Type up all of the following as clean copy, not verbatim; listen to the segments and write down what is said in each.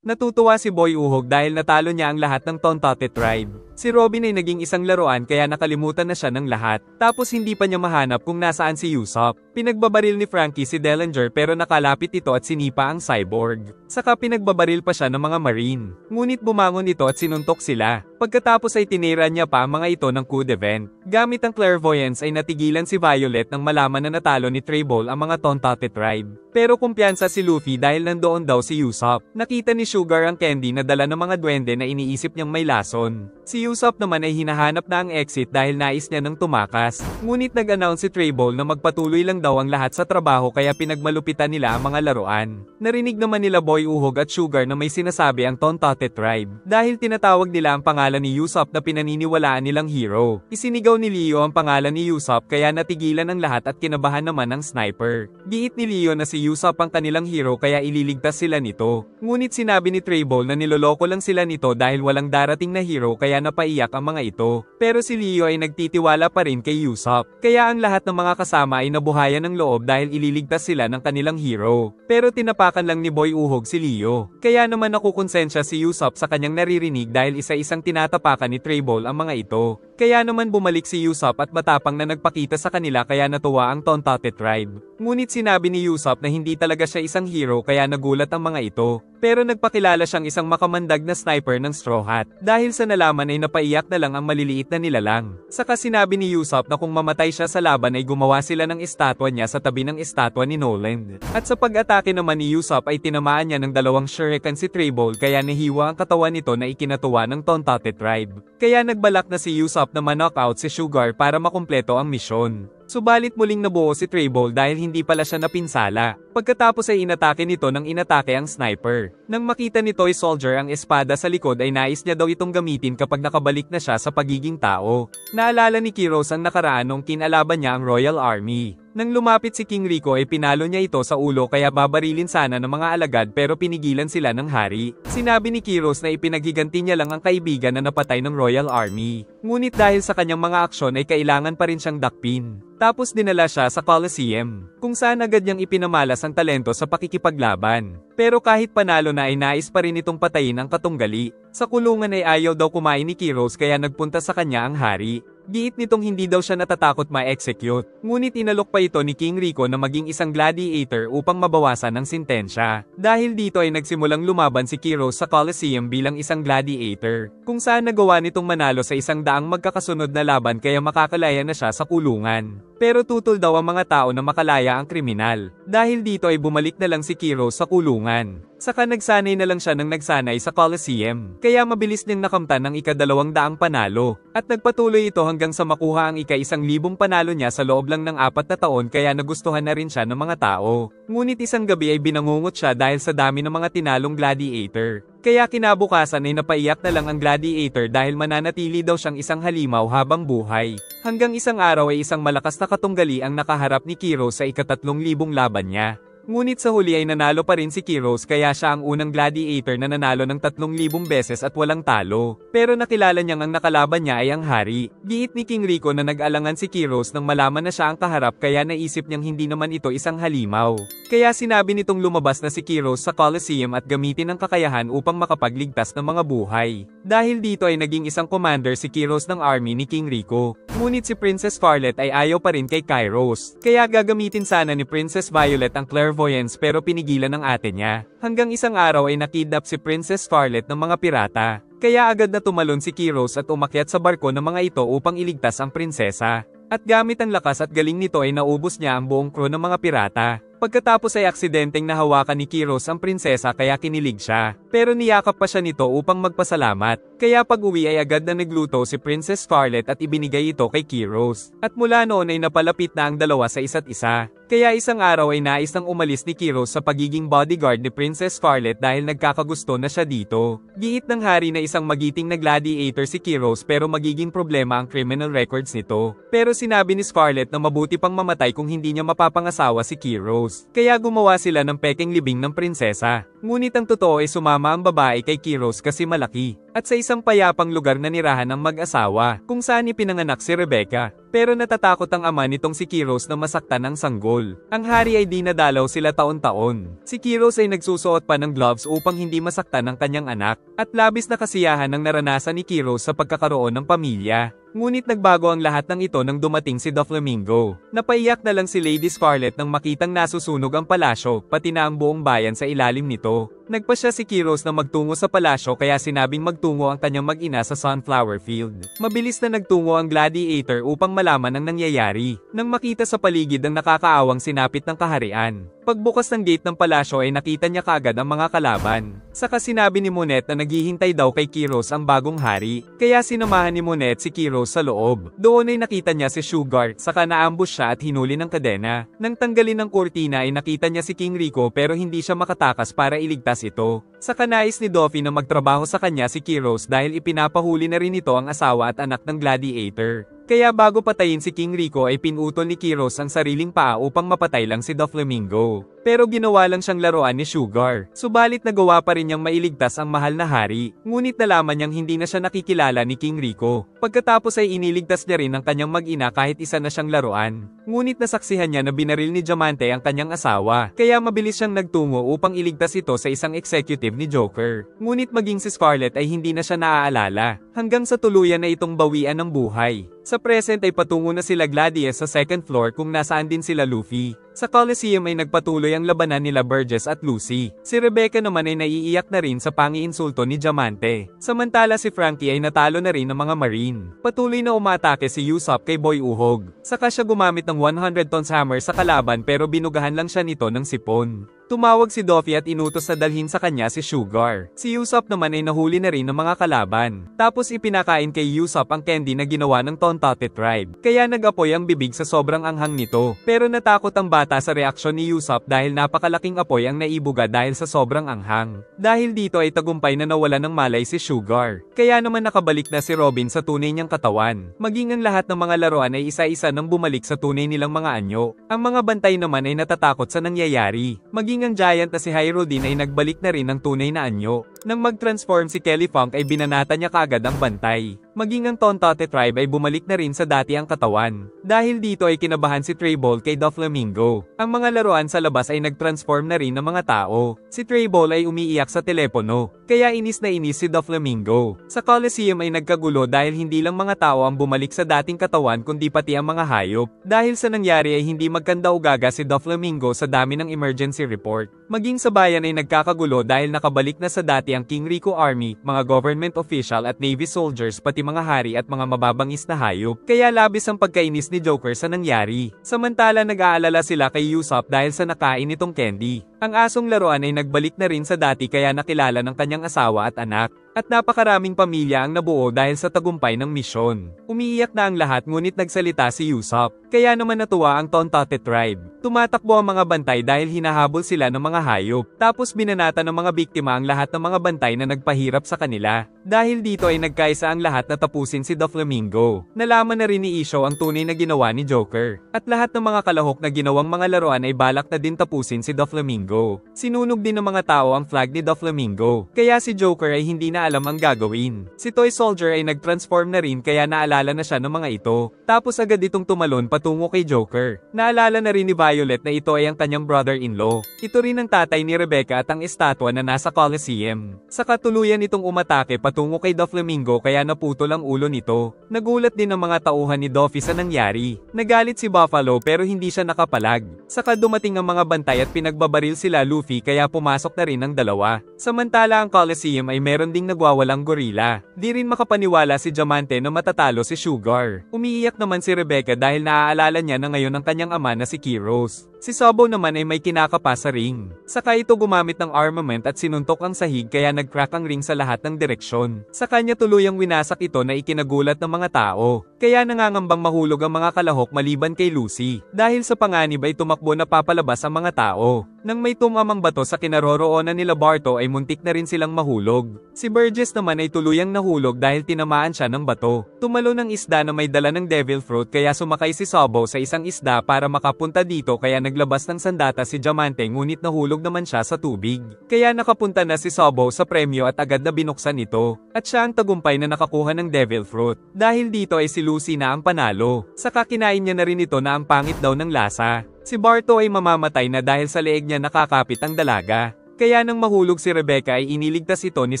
Natutuwa si Boy Uhog dahil natalo niya ang lahat ng Tontate Tribe. Si Robin ay naging isang laruan kaya nakalimutan na siya ng lahat. Tapos hindi pa niya mahanap kung nasaan si Usopp. Pinagbabaril ni Frankie si Dellinger pero nakalapit ito at sinipa ang cyborg. Saka pinagbabaril pa siya ng mga marine. Ngunit bumangon ito at sinuntok sila. Pagkatapos ay tinira niya pa ang mga ito ng coup d'event. Gamit ang clairvoyance ay natigilan si Violet nang malaman na natalo ni Trable ang mga Tontate Tribe. Pero kumpiyansa si Luffy dahil nandoon daw si Usopp. Nakita ni Sugar ang candy na dala ng mga duwende na iniisip niyang may lason. Si Usopp naman ay hinahanap na ang exit dahil nais niya nang tumakas. Ngunit nag-announce si Trable na magpatuloy lang daw ang lahat sa trabaho kaya pinagmalupitan nila ang mga laruan. Narinig naman nila Boy Uhog at Sugar na may sinasabi ang Tontate Tribe. Dahil tinatawag nila ang pangalan ni Usopp na pinaniniwalaan nilang hero. Isinigaw ni Leo ang pangalan ni Usopp kaya natigilan ang lahat at kinabahan naman ang sniper. Giit ni Leo na si Usopp ang kanilang hero kaya ililigtas sila nito. Ngunit sinabi ni Trable na niloloko lang sila nito dahil walang darating na hero kaya napaiyak ang mga ito. Pero si Leo ay nagtitiwala pa rin kay Usopp. Kaya ang lahat ng mga kasama ay nabuhayan ng loob dahil ililigtas sila ng kanilang hero. Pero tinapakan lang ni Boy Uhog si Leo. Kaya naman nakukonsensya si Usopp sa kanyang naririnig dahil isa-isang tinatapakan ni Trable ang mga ito. Kaya naman bumalik si Usopp at matapang na nagpakita sa kanila kaya natuwa ang Tontate Tribe. Ngunit sinabi ni Usopp na hindi talaga siya isang hero kaya nagulat ang mga ito. Pero nagpakilala siyang isang makamandag na sniper ng Straw Hat. Dahil sa nalaman ay napaiyak na lang ang maliliit na nilalang. Saka sinabi ni Usopp na kung mamatay siya sa laban ay gumawa sila ng estatwa niya sa tabi ng estatwa ni Noland. At sa pag-atake naman ni Usopp ay tinamaan niya ng dalawang shuriken si Trable kaya nahiwa ang katawan nito na ikinatuwa ng Tontate Tribe. Kaya nagbalak na si Usopp na ma-knockout si Sugar para makumpleto ang misyon. Subalit muling nabuo si Trable dahil hindi pala siya napinsala. Pagkatapos ay inatake nito nang inatake ang sniper. Nang makita ni Toy Soldier ang espada sa likod ay nais niya daw itong gamitin kapag nakabalik na siya sa pagiging tao. Naalala ni Kiros ang nakaraan nung kinalaban niya ang Royal Army. Nang lumapit si King Rico ay pinalo niya ito sa ulo kaya babarilin sana ng mga alagad pero pinigilan sila ng hari. Sinabi ni Kiros na ipinaghiganti niya lang ang kaibigan na napatay ng Royal Army. Ngunit dahil sa kanyang mga aksyon ay kailangan pa rin siyang dakpin. Tapos dinala siya sa Coliseum, kung saan agad niyang ipinamalas ang talento sa pakikipaglaban. Pero kahit panalo na ay nais pa rin itong patayin ang katunggali. Sa kulungan ay ayaw daw kumain ni Kiros kaya nagpunta sa kanya ang hari. Giit nitong hindi daw siya natatakot ma-execute. Ngunit inalok pa ito ni King Rico na maging isang gladiator upang mabawasan ang sintensya. Dahil dito ay nagsimulang lumaban si Kiros sa Coliseum bilang isang gladiator, kung saan nagawa nitong manalo sa 100 magkakasunod na laban kaya makakalaya na siya sa kulungan. Pero tutol daw ang mga tao na makalaya ang kriminal. Dahil dito ay bumalik na lang si Kiros sa kulungan. Saka nagsanay na lang siya ng nagsanay sa Coliseum. Kaya mabilis niyang nakamtan ng ika-200 panalo. At nagpatuloy ito hanggang sa makuha ang ika-1,000 panalo niya sa loob lang ng 4 na taon kaya nagustuhan na rin siya ng mga tao. Ngunit isang gabi ay binangungot siya dahil sa dami ng mga tinalong gladiator. Kaya kinabukasan ay napaiyak na lang ang gladiator dahil mananatili daw siyang isang halimaw habang buhay. Hanggang isang araw ay isang malakas na katunggali ang nakaharap ni Kiros sa ika-3,000 laban niya. Ngunit sa huli ay nanalo pa rin si Kiros kaya siya ang unang gladiator na nanalo ng 3,000 beses at walang talo. Pero nakilala niyang ang nakalaban niya ay ang hari. Giit ni King Rico na nag-alangan si Kiros nang malaman na siya ang kaharap kaya naisip niyang hindi naman ito isang halimaw. Kaya sinabi nitong lumabas na si Kiros sa Coliseum at gamitin ang kakayahan upang makapagligtas ng mga buhay. Dahil dito ay naging isang commander si Kiros ng army ni King Rico. Ngunit si Princess Scarlet ay ayaw pa rin kay Kairos. Kaya gagamitin sana ni Princess Violet ang clairvoyance pero pinigilan ng ate niya. Hanggang isang araw ay nakidnap si Princess Scarlet ng mga pirata. Kaya agad na tumalon si Kiros at umakyat sa barko ng mga ito upang iligtas ang prinsesa. At gamit ang lakas at galing nito ay naubos niya ang buong crew ng mga pirata. Pagkatapos ay aksidenteng nahawakan ni Kiros ang prinsesa kaya kinilig siya. Pero niyakap pa siya nito upang magpasalamat. Kaya pag-uwi ay agad na nagluto si Princess Scarlet at ibinigay ito kay Kiros. At mula noon ay napalapit na ang dalawa sa isa't isa. Kaya isang araw ay nais nang umalis ni Kiros sa pagiging bodyguard ni Princess Scarlet dahil nagkakagusto na siya dito. Giit ng hari na isang magiting na gladiator si Kiros pero magiging problema ang criminal records nito. Pero sinabi ni Scarlet na mabuti pang mamatay kung hindi niya mapapangasawa si Kiros. Kiros, kaya gumawa sila ng pekeng libing ng prinsesa. Ngunit ang totoo ay sumama ang babae kay Kiros kasi malaki, at sa isang payapang lugar na nirahan ng mag-asawa, kung saan ipinanganak si Rebecca. Pero natatakot ang ama nitong si Kiros na masaktan ang sanggol. Ang hari ay di nadalaw sila taon-taon. Si Kiros ay nagsusuot pa ng gloves upang hindi masaktan ang kanyang anak, at labis na kasiyahan ang naranasan ni Kiros sa pagkakaroon ng pamilya. Ngunit nagbago ang lahat ng ito nang dumating si Doflamingo. Napaiyak na lang si Lady Scarlet nang makitang nasusunog ang palasyo, pati na ang buong bayan sa ilalim nito. Nagpa siya si Kiros na magtungo sa palasyo kaya sinabing magtungo ang kanyang mag-ina sa sunflower field. Mabilis na nagtungo ang gladiator upang malaman ang nangyayari. Nang makita sa paligid ang nakakaawang sinapit ng kaharian. Pagbukas ng gate ng palasyo ay nakita niya kaagad ang mga kalaban. Saka sinabi ni Monet na naghihintay daw kay Kiros ang bagong hari, kaya sinamahan ni Monet si Kiros sa loob. Doon ay nakita niya si Sugar, saka naambush siya at hinuli ng kadena. Nang tanggalin ng kurtina ay nakita niya si King Rico pero hindi siya makatakas para iligtas ito. Saka nais ni Doffy na magtrabaho sa kanya si Kiros dahil ipinapahuli na rin ito ang asawa at anak ng gladiator. Kaya bago patayin si King Rico ay pinutol ni Kiros ang sariling paa upang mapatay lang si Doflamingo. Pero ginawa lang siyang laruan ni Sugar. Subalit nagawa pa rin niyang mailigtas ang mahal na hari, ngunit nalaman niyang hindi na siya nakikilala ni King Rico. Pagkatapos ay iniligtas niya rin ang kanyang mag-ina kahit isa na siyang laruan. Ngunit nasaksihan niya na binaril ni Diamante ang kanyang asawa, kaya mabilis siyang nagtungo upang iligtas ito sa isang executive ni Joker. Ngunit maging si Scarlet ay hindi na siya naaalala, hanggang sa tuluyan na itong bawian ng buhay. Sa present ay patungo na sila Gladius sa second floor kung nasaan din sila Luffy. Sa Coliseum ay nagpatuloy ang labanan nila Burgess at Lucy. Si Rebecca naman ay naiiyak na rin sa pangiinsulto ni Diamante. Samantala si Frankie ay natalo na rin ng mga Marine. Patuloy na umatake si Usopp kay Boy Uhog. Saka siya gumamit ng 100 tons hammer sa kalaban pero binugahan lang siya nito ng sipon. Tumawag si Doffy at inutos na dalhin sa kanya si Sugar. Si Usopp naman ay nahuli na rin ng mga kalaban. Tapos ipinakain kay Usopp ang candy na ginawa ng Tontate Tribe. Kaya nag-apoy ang bibig sa sobrang anghang nito. Pero natakot ang bata sa reaksyon ni Usopp dahil napakalaking apoy ang naibuga dahil sa sobrang anghang. Dahil dito ay tagumpay na nawala ng malay si Sugar. Kaya naman nakabalik na si Robin sa tunay niyang katawan. Maging ang lahat ng mga laruan ay isa-isa nang bumalik sa tunay nilang mga anyo. Ang mga bantay naman ay natatakot sa nangyayari. Maging ang giant na si Hyrule din ay nagbalik na rin ng tunay na anyo. Nang mag-transform si Kelly Funk ay binanata niya kaagad ang bantay. Maging ang Tontate Tribe ay bumalik na rin sa dati ang katawan. Dahil dito ay kinabahan si Traybolt kay Doflamingo. Ang mga laruan sa labas ay nag-transform na rin ng mga tao. Si Traybolt ay umiiyak sa telepono, kaya inis na inis si Doflamingo. Sa Coliseum ay nagkagulo dahil hindi lang mga tao ang bumalik sa dating katawan kundi pati ang mga hayop. Dahil sa nangyari ay hindi magkanda-ugaga si Doflamingo sa dami ng emergency report. Maging sa bayan ay nagkakagulo dahil nakabalik na sa dati ang King Rico Army, mga government official at Navy soldiers pati mga hari at mga mababangis na hayop. Kaya labis ang pagkainis ni Joker sa nangyari. Samantala nag-aalala sila kay Usopp dahil sa nakain nitong candy. Ang asong laruan ay nagbalik na rin sa dati kaya nakilala ng kanyang asawa at anak. At napakaraming pamilya ang nabuo dahil sa tagumpay ng misyon. Umiiyak na ang lahat ngunit nagsalita si Usopp. Kaya naman natuwa ang Tontate Tribe. Tumatakbo ang mga bantay dahil hinahabol sila ng mga hayop. Tapos binanata ng mga biktima ang lahat ng mga bantay na nagpahirap sa kanila. Dahil dito ay nagkaisa ang lahat na tapusin si Doflamingo. Nalaman na rin ni Isho ang tunay na ginawa ni Joker. At lahat ng mga kalahok na ginawang mga laruan ay balak na din tapusin si Doflamingo. Sinunog din ng mga tao ang flag ni Doflamingo. Kaya si Joker ay hindi na alam ang gagawin. Si Toy Soldier ay nag-transform na rin kaya naalala na siya ng mga ito. Tapos agad itong tumalon patungo kay Joker. Naalala na rin ni Violet na ito ay ang kanyang brother-in-law. Ito rin ang tatay ni Rebecca at ang estatwa na nasa Coliseum. Sa katuluyan itong umatake patungo kay Doflamingo kaya naputol ang ulo nito. Nagulat din ang mga tauhan ni Doffy sa nangyari. Nagalit si Buffalo pero hindi siya nakapalag. Saka dumating ang mga bantay at pinagbabaril sila Luffy kaya pumasok na rin ang dalawa. Samantala ang Coliseum ay meron ding nagwawalang gorilla. Di rin makapaniwala si Diamante na matatalo si Sugar. Umiiyak naman si Rebecca dahil naaalala niya na ngayon ang kanyang ama na si Kiros. Si Sabo naman ay may kinakapa sa ring. Saka ito gumamit ng armament at sinuntok ang sahig kaya nag-crack ang ring sa lahat ng direksyon. Sa kanya tuluyang winasak ito na ikinagulat ng mga tao. Kaya nangangambang mahulog ang mga kalahok maliban kay Lucy. Dahil sa panganib ay tumakbo na papalabas ang mga tao. Nang may tumamang bato sa kinaroroonan nila Barto ay muntik na rin silang mahulog. Si Burgess naman ay tuluyang nahulog dahil tinamaan siya ng bato. Tumalo ng isda na may dala ng devil fruit kaya sumakay si Sabo sa isang isda para makapunta dito kaya naglabas ng sandata si Diamante ngunit nahulog naman siya sa tubig. Kaya nakapunta na si Sobo sa premyo at agad na binuksan ito. At siya ang tagumpay na nakakuha ng Devil Fruit. Dahil dito ay si Lucy na ang panalo. Saka kinain niya na rin ito na ang pangit daw ng lasa. Si Barto ay mamamatay na dahil sa leeg niya nakakapit ang dalaga. Kaya nang mahulog si Rebecca ay iniligtas ito ni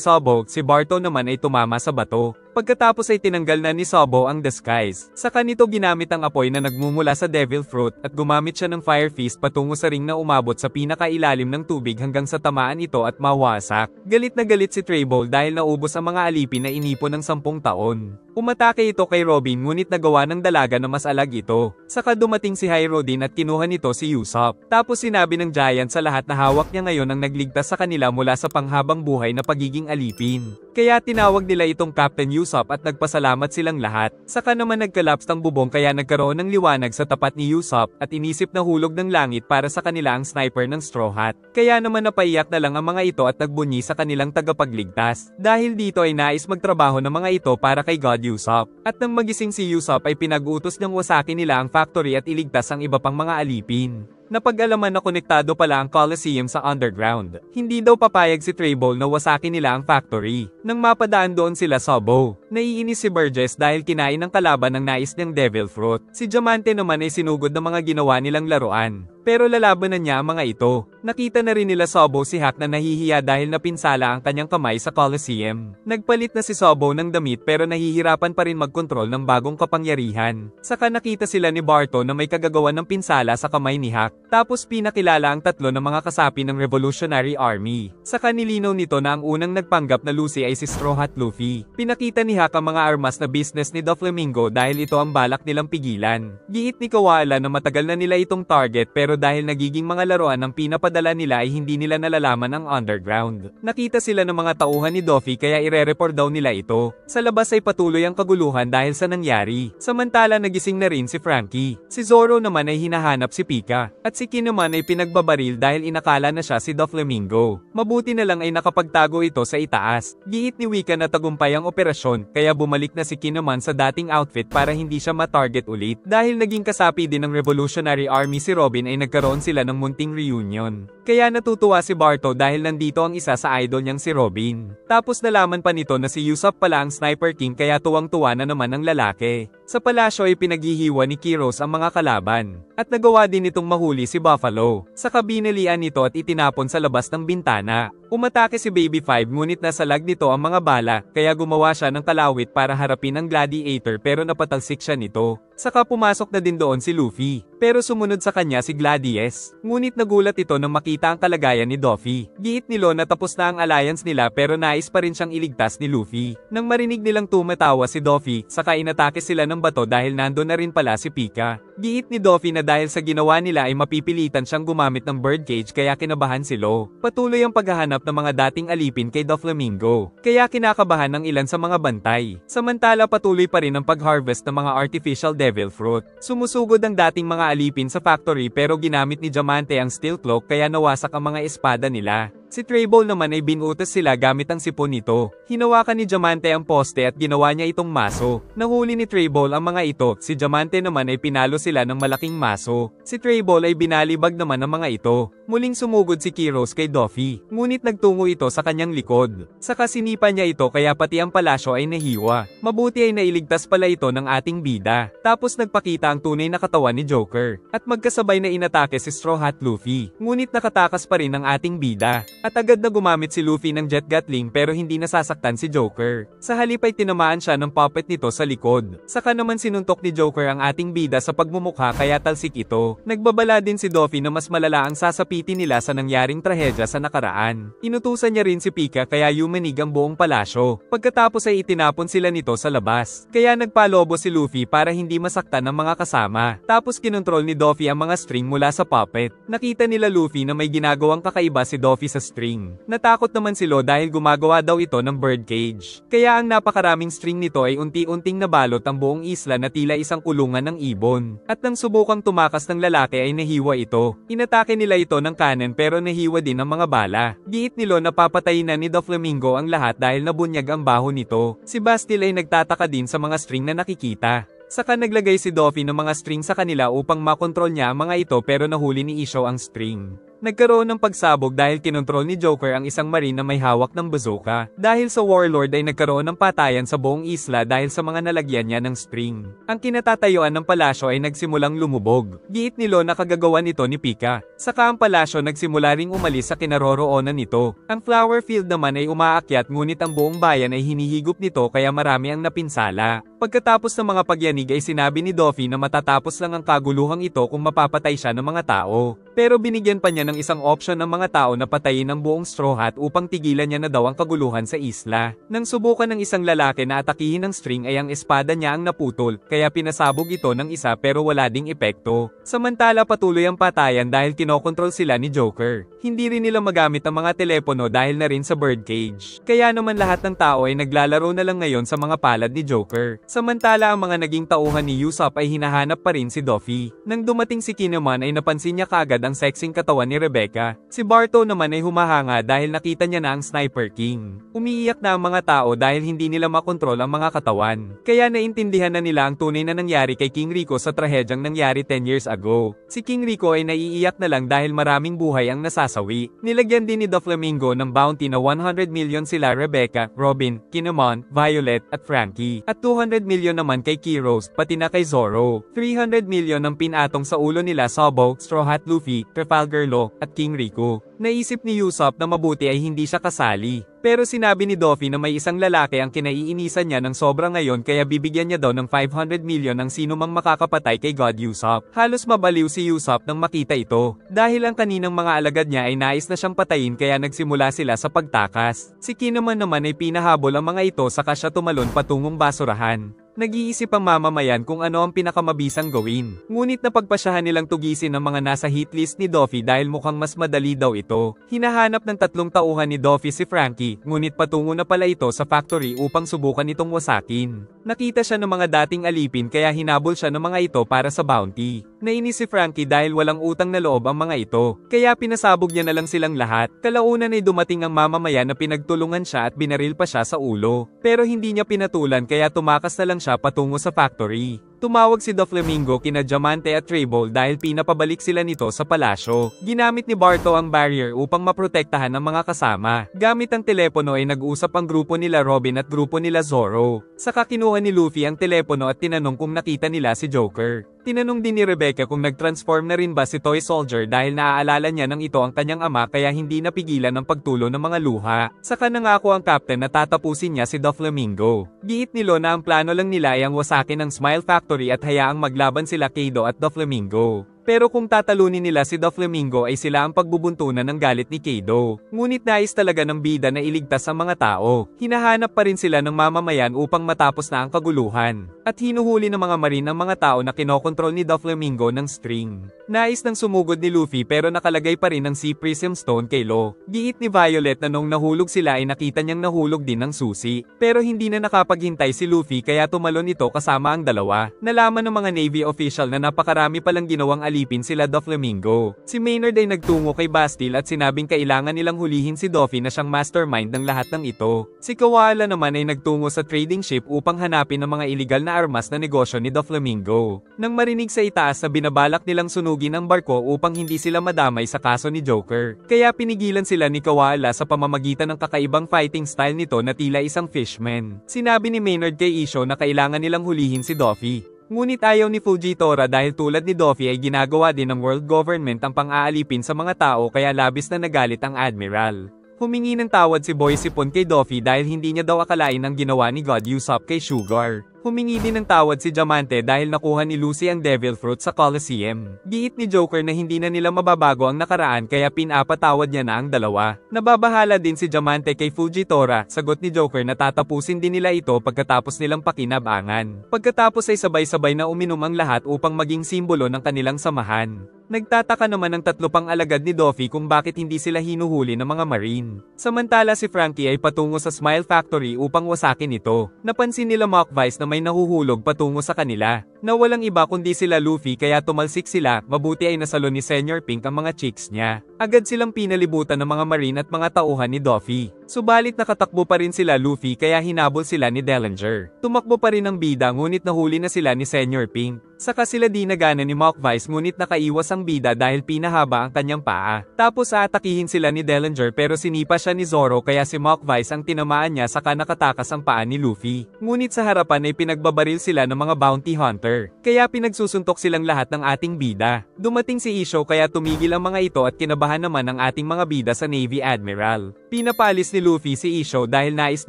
Sobo, si Barto naman ay tumama sa bato. Pagkatapos ay tinanggal na ni Sobo ang disguise. Saka nito ginamit ang apoy na nagmumula sa Devil Fruit at gumamit siya ng Fire Fist patungo sa ring na umabot sa pinakailalim ng tubig hanggang sa tamaan ito at mawasak. Galit na galit si Trable dahil naubos ang mga alipin na inipon ng 10 taon. Umatake ito kay Robin ngunit nagawa ng dalaga na mas alag ito. Saka dumating si Hyrodin at kinuha nito si Usopp. Tapos sinabi ng Giant sa lahat na hawak niya ngayon ang nagligtas sa kanila mula sa panghabang buhay na pagiging alipin. Kaya tinawag nila itong Captain Usopp at nagpasalamat silang lahat. Saka naman nagkalaps ng bubong kaya nagkaroon ng liwanag sa tapat ni Usopp at inisip na hulog ng langit para sa kanila ang sniper ng Straw Hat. Kaya naman napaiyak na lang ang mga ito at nagbunyi sa kanilang tagapagligtas. Dahil dito ay nais magtrabaho ng mga ito para kay God Usopp. At nang magising si Usopp ay pinag-utos niyang wasakin nila ang factory at iligtas ang iba pang mga alipin. Napag-alaman na konektado pala ang Coliseum sa underground. Hindi daw papayag si Trable na wasakin nila ang factory. Nang mapadaan doon sila Sobo, naiinis si Burgess dahil kinain ng kalaban ng nais niyang Devil Fruit. Si Diamante naman ay sinugod ng mga ginawa nilang laruan. Pero lalabanan niya ang mga ito. Nakita na rin nila Sobo si Hack na nahihiya dahil napinsala ang kanyang kamay sa Coliseum. Nagpalit na si Sobo ng damit pero nahihirapan pa rin magkontrol ng bagong kapangyarihan. Saka nakita sila ni Barto na may kagagawan ng pinsala sa kamay ni Hack. Tapos pinakilala ang tatlo ng mga kasapi ng Revolutionary Army. Saka nilinaw nito na ang unang nagpanggap na Lucy ay si Straw Hat Luffy. Pinakita ni Hack ang mga armas na business ni Doflamingo dahil ito ang balak nilang pigilan. Giit ni Koala na matagal na nila itong target pero dahil nagiging mga laruan ang pinapadala nila ay hindi nila nalalaman ang underground. Nakita sila ng mga tauhan ni Doffy kaya ire-report daw nila ito. Sa labas ay patuloy ang kaguluhan dahil sa nangyari. Samantala nagising na rin si Frankie. Si Zoro naman ay hinahanap si Pika. At si Kin naman ay pinagbabaril dahil inakala na siya si Doflamingo. Mabuti na lang ay nakapagtago ito sa itaas. Giit ni Wika na tagumpay ang operasyon kaya bumalik na si Kin naman sa dating outfit para hindi siya ma-target ulit. Dahil naging kasapi din ng Revolutionary Army si Robin ay nagkaroon sila ng munting reunion. Kaya natutuwa si Barto dahil nandito ang isa sa idol niyang si Robin. Tapos nalaman pa nito na si Usopp pala ang Sniper King kaya tuwang-tuwa na naman ang lalaki. Sa palasyo ay pinaghihiwa ni Kiros ang mga kalaban. At nagawa din itong mahuli si Buffalo. Saka binalian nito at itinapon sa labas ng bintana. Umatake si Baby Five ngunit nasalag nito ang mga bala kaya gumawa siya ng kalawit para harapin ang Gladiator pero napatalsik siya nito. Saka pumasok na din doon si Luffy. Pero sumunod sa kanya si Gladius. Ngunit nagulat ito nang makita ang kalagayan ni Doffy. Giit nilo na tapos na ang alliance nila pero nais pa rin siyang iligtas ni Luffy. Nang marinig nilang tumatawa si Doffy, saka inatake sila ng bato dahil nando na rin pala si Pika. Giit ni Doffy na dahil sa ginawa nila ay mapipilitan siyang gumamit ng birdcage kaya kinabahan si Law. Patuloy ang paghahanap ng mga dating alipin kay Doflamingo. Kaya kinakabahan ng ilan sa mga bantay. Samantala patuloy pa rin ang pag-harvest ng mga artificial Devil Fruit. Sumusugod ang dating mga alipin sa factory pero ginamit ni Diamante ang Steel Cloak kaya nawasak ang mga espada nila. Si Trable naman ay binutas sila gamit ang sipon nito. Hinawakan ni Diamante ang poste at ginawa niya itong maso. Nahuli ni Trable ang mga ito, si Diamante naman ay pinalo sila ng malaking maso. Si Trable ay binalibag naman ng mga ito. Muling sumugod si Kiros kay Doffy, ngunit nagtungo ito sa kanyang likod. Saka sinipa niya ito kaya pati ang palasyo ay nahiwa. Mabuti ay nailigtas pala ito ng ating bida. Tapos nagpakita ang tunay na katawan ni Joker. At magkasabay na inatake si Straw Hat Luffy. Ngunit nakatakas pa rin ang ating bida. At agad na gumamit si Luffy ng Jet Gatling pero hindi nasasaktan si Joker. Sa halip ay tinamaan siya ng puppet nito sa likod. Saka naman sinuntok ni Joker ang ating bida sa pagmumukha kaya talsik ito. Nagbabala din si Doffy na mas malala ang sasapitin nila sa nangyaring trahedya sa nakaraan. Inutusan niya rin si Pika kaya yumanig ang buong palasyo. Pagkatapos ay itinapon sila nito sa labas. Kaya nagpalobo si Luffy para hindi masaktan ng mga kasama. Tapos kinontrol ni Doffy ang mga string mula sa puppet. Nakita nila Luffy na may ginagawang kakaiba si Doffy sa string. Natakot naman si Law dahil gumagawa daw ito ng birdcage. Kaya ang napakaraming string nito ay unti-unting nabalot ang buong isla na tila isang kulungan ng ibon. At nang subukang tumakas ng lalaki ay nahiwa ito. Inatake nila ito ng cannon pero nahiwa din ang mga bala. Giit ni Law na papatayin na ni Doflamingo ang lahat dahil nabunyag ang baho nito. Si Bastille ay nagtataka din sa mga string na nakikita. Saka naglagay si Doffy ng mga string sa kanila upang makontrol niya ang mga ito pero nahuli ni Isho ang string. Nagkaroon ng pagsabog dahil kinontrol ni Joker ang isang marine na may hawak ng bazooka. Dahil sa Warlord ay nagkaroon ng patayan sa buong isla dahil sa mga nalagyan niya ng string. Ang kinatatayuan ng palasyo ay nagsimulang lumubog. Giit ni Lo na kagagawan nito ni Pika. Saka ang palasyo nagsimula ring umalis sa kinaroroonan nito. Ang flower field naman ay umaakyat ngunit ang buong bayan ay hinihigop nito kaya marami ang napinsala. Pagkatapos ng mga pagyanig ay sinabi ni Doffy na matatapos lang ang kaguluhang ito kung mapapatay siya ng mga tao. Pero binigyan pa niya ng isang option ng mga tao na patayin ang buong Straw Hat upang tigilan niya na daw ang kaguluhan sa isla. Nang subukan ng isang lalaki na atakihin ng string ay ang espada niya ang naputol, kaya pinasabog ito ng isa pero wala ding epekto. Samantala patuloy ang patayan dahil kinokontrol sila ni Joker. Hindi rin nila magamit ang mga telepono dahil na rin sa birdcage. Kaya naman lahat ng tao ay naglalaro na lang ngayon sa mga palad ni Joker. Samantala ang mga naging tauhan ni Usopp ay hinahanap pa rin si Doffy. Nang dumating si Kinemon ay napansin niya kaagad ang sexing katawan ni Rebecca. Si Barto naman ay humahanga dahil nakita niya na ang Sniper King. Umiiyak na ang mga tao dahil hindi nila makontrol ang mga katawan. Kaya naintindihan na nila ang tunay na nangyari kay King Rico sa trahedyang nangyari 10 years ago. Si King Rico ay naiiyak na lang dahil maraming buhay ang nasasawi. Nilagyan din ni Doflamingo ng bounty na 100 million sila Rebecca, Robin, Kinemon, Violet at Frankie. At 200 million naman kay Kiros, pati na kay Zoro. 300 million ang pinatong sa ulo nila Sabo, Straw Hat Luffy, Trafalgar Law, at King Rico. Naisip ni Usopp na mabuti ay hindi siya kasali. Pero sinabi ni Doffy na may isang lalaki ang kinaiinisan niya ng sobra ngayon kaya bibigyan niya daw ng 500 million ang sino mang makakapatay kay God Usopp. Halos mabaliw si Usopp nang makita ito. Dahil ang kaninang mga alagad niya ay nais na siyang patayin kaya nagsimula sila sa pagtakas. Si Kinemon naman ay pinahabol ang mga ito saka siya tumalon patungong basurahan. Nag-iisip ang mamamayan kung ano ang pinakamabisang gawin. Ngunit napagpasyahan nilang tugisin ang mga nasa hit list ni Doffy dahil mukhang mas madali daw ito. Hinahanap ng 3 tauhan ni Doffy si Frankie, ngunit patungo na pala ito sa factory upang subukan itong wasakin. Nakita siya ng mga dating alipin kaya hinabol siya ng mga ito para sa bounty. Nainis si Frankie dahil walang utang na loob ang mga ito, kaya pinasabog niya na lang silang lahat. Kalaunan ay dumating ang mamamayan na pinagtulungan siya at binaril pa siya sa ulo. Pero hindi niya pinatulan kaya tumakas na lang siya patungo sa factory. Tumawag si Doflamingo kina Diamante at Trable dahil pinapabalik sila nito sa palasyo. Ginamit ni Barto ang barrier upang maprotektahan ang mga kasama. Gamit ang telepono ay nag-usap ang grupo nila Robin at grupo nila Zoro. Saka kinuha ni Luffy ang telepono at tinanong kung nakita nila si Joker. Tinanong din ni Rebecca kung nag-transform na rin ba si Toy Soldier dahil naaalala niya ng ito ang kanyang ama kaya hindi napigilan ang pagtulo ng mga luha. Saka nangako ang captain na tatapusin niya si Doflamingo. Giit ni Lo na ang plano lang nila ay ang wasakin ng Smile Factory at hayaang maglaban sila Kaido at Doflamingo. Pero kung tatalunin nila si Doflamingo ay sila ang pagbubuntunan ng galit ni Kaido. Ngunit nais talaga ng bida na iligtas ang mga tao. Hinahanap pa rin sila ng mamamayan upang matapos na ang kaguluhan. At hinuhuli ng mga marine ang mga tao na kinokontrol ni Doflamingo ng string. Nais nang sumugod ni Luffy pero nakalagay pa rin ang Sea Prism Stone kay Lo. Giit ni Violet na nung nahulog sila ay nakita niyang nahulog din ng susi. Pero hindi na nakapaghintay si Luffy kaya tumalon ito kasama ang dalawa. Nalaman ng mga Navy official na napakarami palang ginawang alipin sila Doflamingo. Si Maynard ay nagtungo kay Bastille at sinabing kailangan nilang hulihin si Doffy na siyang mastermind ng lahat ng ito. Si Koala naman ay nagtungo sa trading ship upang hanapin ang mga iligal na armas na negosyo ni Doflamingo. Nang marinig sa itaas na binabalak nilang sunugin ang barko upang hindi sila madamay sa kaso ni Joker. Kaya pinigilan sila ni Koala sa pamamagitan ng kakaibang fighting style nito na tila isang fishman. Sinabi ni Maynard kay Isho na kailangan nilang hulihin si Doffy. Ngunit ayaw ni Fujitora dahil tulad ni Doffy ay ginagawa din ng world government ang pang-aalipin sa mga tao kaya labis na nagalit ang Admiral. Humingi ng tawad si Boy Sipon kay Doffy dahil hindi niya daw akalain ang ginawa ni God Usopp kay Sugar. Humingi din ng tawad si Diamante dahil nakuha ni Lucy ang Devil Fruit sa Coliseum. Giit ni Joker na hindi na nila mababago ang nakaraan kaya pinapatawad niya na ang dalawa. Nababahala din si Diamante kay Fujitora, sagot ni Joker na tatapusin din nila ito pagkatapos nilang pakinabangan. Pagkatapos ay sabay-sabay na uminom ang lahat upang maging simbolo ng kanilang samahan. Nagtataka naman ang 3 pang alagad ni Doffy kung bakit hindi sila hinuhuli ng mga marine. Samantala si Frankie ay patungo sa Smile Factory upang wasakin ito. Napansin nila Mock Vice na may nahuhulog patungo sa kanila. na walang iba kundi sila Luffy kaya tumalsik sila, mabuti ay nasalon ni Senior Pink ang mga chicks niya. Agad silang pinalibutan ng mga marine at mga tauhan ni Doffy. Subalit nakatakbo pa rin sila Luffy kaya hinabol sila ni Dellinger. Tumakbo pa rin ang bida ngunit nahuli na sila ni Senior Pink. Saka sila di nagana ni Mach Vice ngunit nakaiwas ang bida dahil pinahaba ang kanyang paa. Tapos aatakihin sila ni Dellinger pero sinipa siya ni Zoro kaya si Mach Vice ang tinamaan niya saka nakatakas ang paa ni Luffy. Ngunit sa harapan ay pinagbabaril sila ng mga bounty hunter. Kaya pinagsusuntok silang lahat ng ating bida. Dumating si Isho kaya tumigil ang mga ito at kinabahan naman ang ating mga bida sa Navy Admiral. Pinapalis ni Luffy si Isho dahil nais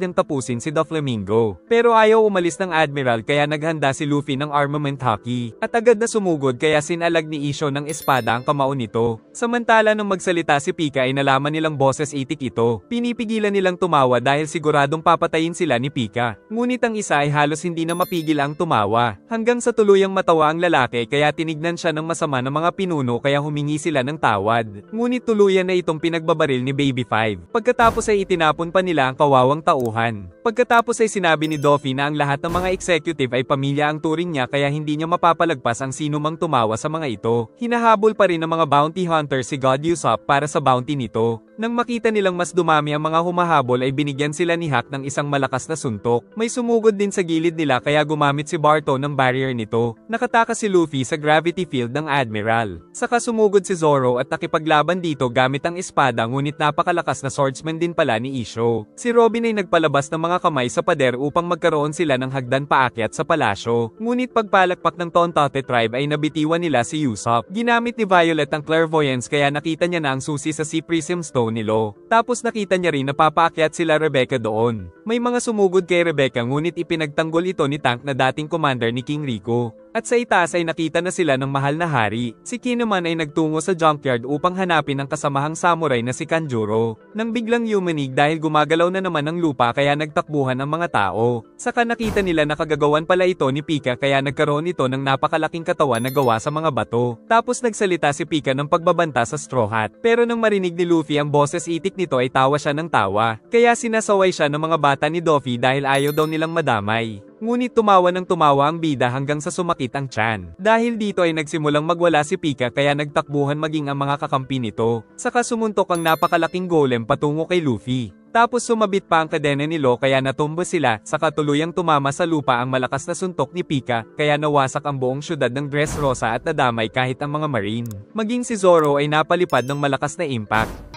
niyang tapusin si Doflamingo. Pero ayaw umalis ng Admiral kaya naghanda si Luffy ng armament hockey. At agad na sumugod kaya sinalag ni Isho ng espada ang kamao nito. Samantala nang magsalita si Pika ay nalaman nilang boses itik ito. Pinipigilan nilang tumawa dahil siguradong papatayin sila ni Pika. Ngunit ang isa ay halos hindi na mapigil ang tumawa. Hanggang sa tuluyang matawa ang lalaki kaya tinignan siya ng masama ng mga pinuno kaya humingi sila ng tawad. Ngunit tuluyan na itong pinagbabaril ni Baby Five. Pagkatapos ay itinapon pa nila ang kawawang tauhan. Pagkatapos ay sinabi ni Doffy na ang lahat ng mga executive ay pamilya ang turing niya kaya hindi niya mapapalagpas ang sino mang tumawa sa mga ito. Hinahabol pa rin ng mga bounty hunter si God Usopp para sa bounty nito. Nang makita nilang mas dumami ang mga humahabol ay binigyan sila ni Hack ng isang malakas na suntok. May sumugod din sa gilid nila kaya gumamit si Barto ng barrier nito. Nakatakas si Luffy sa gravity field ng Admiral. Saka sumugod si Zoro at nakipaglaban dito gamit ang espada ngunit napakalakas na swordsman din pala ni Isho. Si Robin ay nagpalabas ng mga kamay sa pader upang magkaroon sila ng hagdan paakyat sa palasyo. Ngunit pagpalakpak ng Tontate tribe ay nabitiwan nila si Usopp. Ginamit ni Violet ang clairvoyance kaya nakita niya na ang susi sa Sea Prism Stone ni Law. Tapos nakita niya rin na papaakyat sila Rebecca doon. May mga sumugod kay Rebecca ngunit ipinagtanggol ito ni Tank na dating commander ni King Rico. At sa itaas ay nakita na sila ng mahal na hari. Si Kin naman ay nagtungo sa junkyard upang hanapin ang kasamahang samurai na si Kanjuro. Nang biglang yumanig dahil gumagalaw na naman ang lupa kaya nagtakbuhan ang mga tao. Saka nakita nila na kagagawan pala ito ni Pika kaya nagkaroon ito ng napakalaking katawan na gawa sa mga bato. Tapos nagsalita si Pika ng pagbabanta sa Straw Hat. Pero nang marinig ni Luffy ang boses itik nito ay tawa siya ng tawa. Kaya sinasaway siya ng mga bata ni Doffy dahil ayaw daw nilang madamay. Ngunit tumawa ng tumawa ang bida hanggang sa sumakit ang tiyan. Dahil dito ay nagsimulang magwala si Pika kaya nagtakbuhan maging ang mga kakampi nito. Saka sumuntok ang napakalaking golem patungo kay Luffy. Tapos sumabit pa ang kadena ni Law kaya natumba sila, saka tuluyang tumama sa lupa ang malakas na suntok ni Pika, kaya nawasak ang buong syudad ng Dressrosa at nadamay kahit ang mga marine. Maging si Zoro ay napalipad ng malakas na impact.